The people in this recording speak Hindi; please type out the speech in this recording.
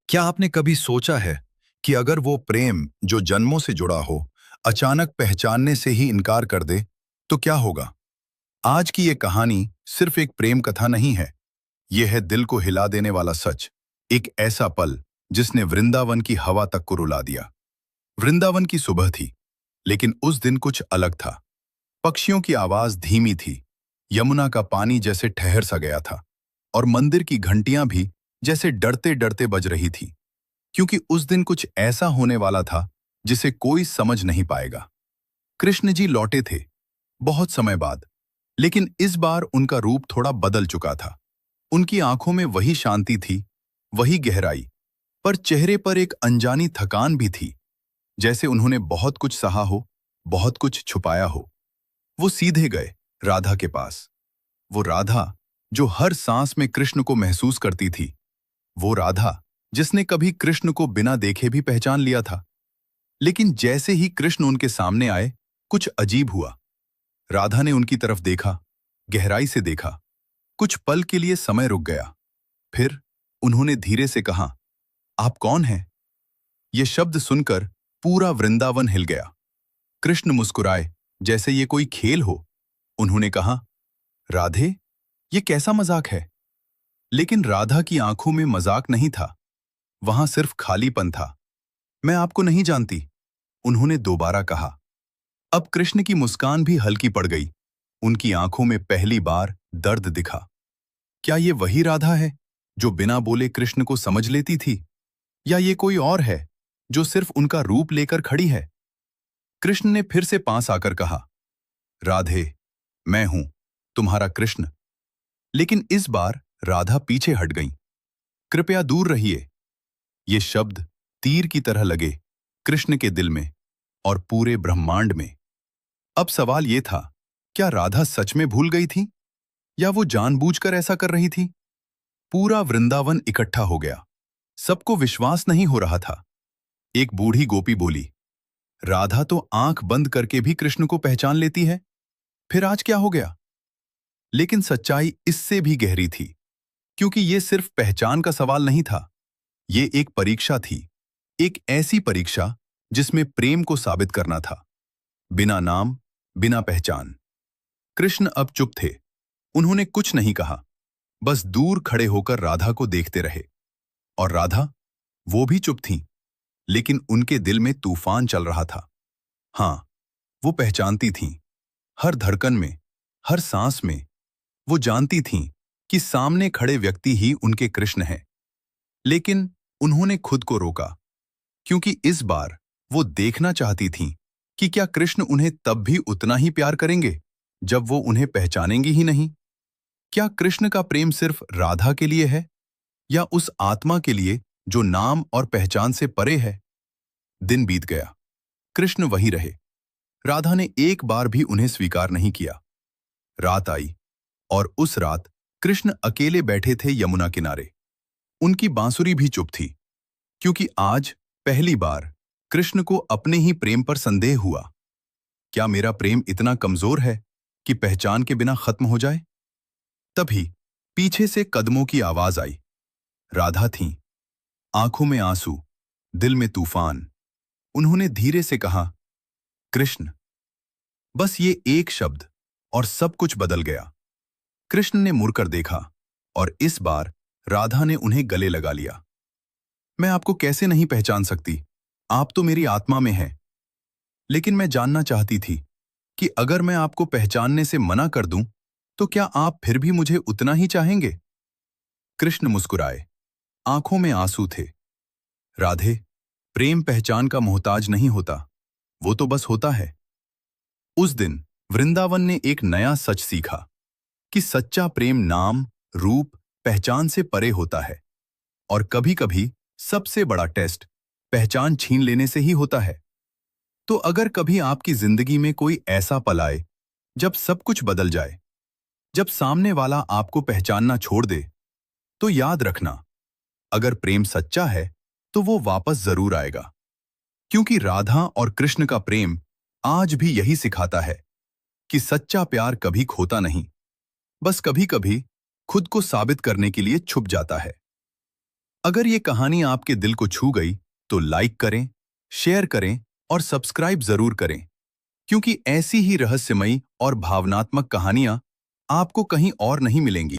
क्या आपने कभी सोचा है कि अगर वो प्रेम जो जन्मों से जुड़ा हो, अचानक पहचानने से ही इनकार कर दे, तो क्या होगा? आज की ये कहानी सिर्फ एक प्रेम कथा नहीं है। ये है दिल को हिला देने वाला सच। एक ऐसा पल जिसने वृंदावन की हवा तक को रुला दिया। वृंदावन की सुबह थी, लेकिन उस दिन कुछ अलग था। पक्षियों की आवाज धीमी थी, यमुना का पानी जैसे ठहर सा गया था, और मंदिर की घंटियां भी जैसे डरते डरते बज रही थी, क्योंकि उस दिन कुछ ऐसा होने वाला था जिसे कोई समझ नहीं पाएगा। कृष्ण जी लौटे थे, बहुत समय बाद, लेकिन इस बार उनका रूप थोड़ा बदल चुका था। उनकी आंखों में वही शांति थी, वही गहराई, पर चेहरे पर एक अनजानी थकान भी थी, जैसे उन्होंने बहुत कुछ सहा हो, बहुत कुछ छुपाया हो। वो सीधे गए राधा के पास। वो राधा जो हर सांस में कृष्ण को महसूस करती थी। वो राधा जिसने कभी कृष्ण को बिना देखे भी पहचान लिया था। लेकिन जैसे ही कृष्ण उनके सामने आए, कुछ अजीब हुआ। राधा ने उनकी तरफ देखा, गहराई से देखा। कुछ पल के लिए समय रुक गया। फिर उन्होंने धीरे से कहा, आप कौन हैं? ये शब्द सुनकर पूरा वृंदावन हिल गया। कृष्ण मुस्कुराए, जैसे ये कोई खेल हो। उन्होंने कहा, राधे, ये कैसा मजाक है? लेकिन राधा की आंखों में मजाक नहीं था, वहां सिर्फ खालीपन था। मैं आपको नहीं जानती, उन्होंने दोबारा कहा। अब कृष्ण की मुस्कान भी हल्की पड़ गई। उनकी आंखों में पहली बार दर्द दिखा। क्या ये वही राधा है जो बिना बोले कृष्ण को समझ लेती थी, या ये कोई और है जो सिर्फ उनका रूप लेकर खड़ी है? कृष्ण ने फिर से पास आकर कहा, राधे, मैं हूं तुम्हारा कृष्ण। लेकिन इस बार राधा पीछे हट गई। कृपया दूर रहिए। ये शब्द तीर की तरह लगे कृष्ण के दिल में और पूरे ब्रह्मांड में। अब सवाल ये था, क्या राधा सच में भूल गई थी, या वो जानबूझकर ऐसा कर रही थी? पूरा वृंदावन इकट्ठा हो गया। सबको विश्वास नहीं हो रहा था। एक बूढ़ी गोपी बोली, राधा तो आंख बंद करके भी कृष्ण को पहचान लेती है, फिर आज क्या हो गया? लेकिन सच्चाई इससे भी गहरी थी, क्योंकि ये सिर्फ पहचान का सवाल नहीं था। ये एक परीक्षा थी, एक ऐसी परीक्षा जिसमें प्रेम को साबित करना था। बिना नाम, बिना पहचान। कृष्ण अब चुप थे। उन्होंने कुछ नहीं कहा, बस दूर खड़े होकर राधा को देखते रहे। और राधा, वो भी चुप थीं, लेकिन उनके दिल में तूफान चल रहा था। हाँ, वो पहचानती थीं, हर धड़कन में, हर सांस में। वो जानती थीं कि सामने खड़े व्यक्ति ही उनके कृष्ण हैं। लेकिन उन्होंने खुद को रोका, क्योंकि इस बार वो देखना चाहती थीं कि क्या कृष्ण उन्हें तब भी उतना ही प्यार करेंगे जब वो उन्हें पहचानेंगी ही नहीं। क्या कृष्ण का प्रेम सिर्फ राधा के लिए है, या उस आत्मा के लिए जो नाम और पहचान से परे है? दिन बीत गया, कृष्ण वही रहे। राधा ने एक बार भी उन्हें स्वीकार नहीं किया। रात आई, और उस रात कृष्ण अकेले बैठे थे यमुना किनारे। उनकी बांसुरी भी चुप थी, क्योंकि आज पहली बार कृष्ण को अपने ही प्रेम पर संदेह हुआ। क्या मेरा प्रेम इतना कमजोर है कि पहचान के बिना खत्म हो जाए? तभी पीछे से कदमों की आवाज आई। राधा थीं, आंखों में आंसू, दिल में तूफान। उन्होंने धीरे से कहा, कृष्ण। बस ये एक शब्द, और सब कुछ बदल गया। कृष्ण ने मुड़कर देखा, और इस बार राधा ने उन्हें गले लगा लिया। मैं आपको कैसे नहीं पहचान सकती, आप तो मेरी आत्मा में हैं। लेकिन मैं जानना चाहती थी कि अगर मैं आपको पहचानने से मना कर दूं, तो क्या आप फिर भी मुझे उतना ही चाहेंगे? कृष्ण मुस्कुराए, आंखों में आंसू थे। राधे, प्रेम पहचान का मोहताज नहीं होता, वो तो बस होता है। उस दिन वृंदावन ने एक नया सच सीखा कि सच्चा प्रेम नाम, रूप, पहचान से परे होता है। और कभी-कभी सबसे बड़ा टेस्ट पहचान छीन लेने से ही होता है। तो अगर कभी आपकी जिंदगी में कोई ऐसा पल आए जब सब कुछ बदल जाए, जब सामने वाला आपको पहचानना छोड़ दे, तो याद रखना, अगर प्रेम सच्चा है तो वो वापस जरूर आएगा। क्योंकि राधा और कृष्ण का प्रेम आज भी यही सिखाता है कि सच्चा प्यार कभी खोता नहीं, बस कभी-कभी खुद को साबित करने के लिए छुप जाता है। अगर ये कहानी आपके दिल को छू गई तो लाइक करें, शेयर करें और सब्सक्राइब जरूर करें, क्योंकि ऐसी ही रहस्यमयी और भावनात्मक कहानियां आपको कहीं और नहीं मिलेंगी।